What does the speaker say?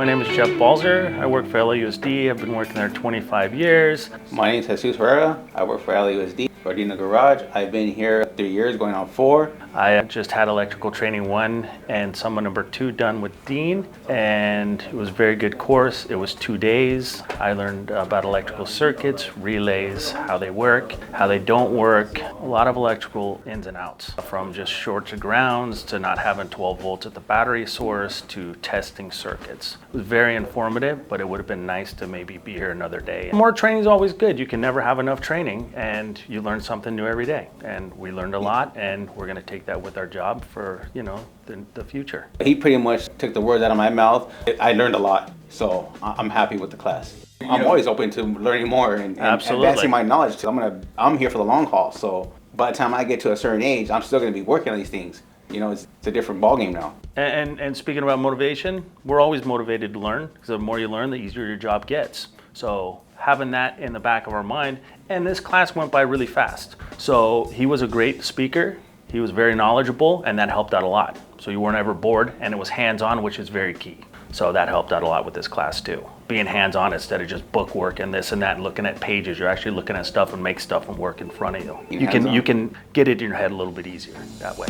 My name is Jeff Balzer. I work for LAUSD. I've been working there 25 years. My name is Jesus Herrera. I work for LAUSD. Gardena Garage. I've been here 3 years, going on 4. I just had electrical training 1 and summer number 2 done with Dean, and it was a very good course. It was 2 days. I learned about electrical circuits, relays, how they work, how they don't work, a lot of electrical ins and outs, from just short to grounds to not having 12 volts at the battery source to testing circuits. It was very informative, but it would have been nice to maybe be here another day. More training is always good. You can never have enough training, and you learn something new every day. And we learned a lot, and we're going to take that with our job for, the future. He pretty much took the words out of my mouth. I learned a lot, so I'm happy with the class. I'm always open to learning more and advancing my knowledge. I'm here for the long haul, so by the time I get to a certain age, I'm still going to be working on these things. It's a different ballgame now. And speaking about motivation, we're always motivated to learn, because the more you learn, the easier your job gets. So having that in the back of our mind, and this class went by really fast. So he was a great speaker. He was very knowledgeable, and that helped out a lot. So you weren't ever bored, and it was hands-on, which is very key. So that helped out a lot with this class too. Being hands-on instead of just book work and this and that, and looking at pages. You're actually looking at stuff and make stuff and work in front of you. You can get it in your head a little bit easier that way.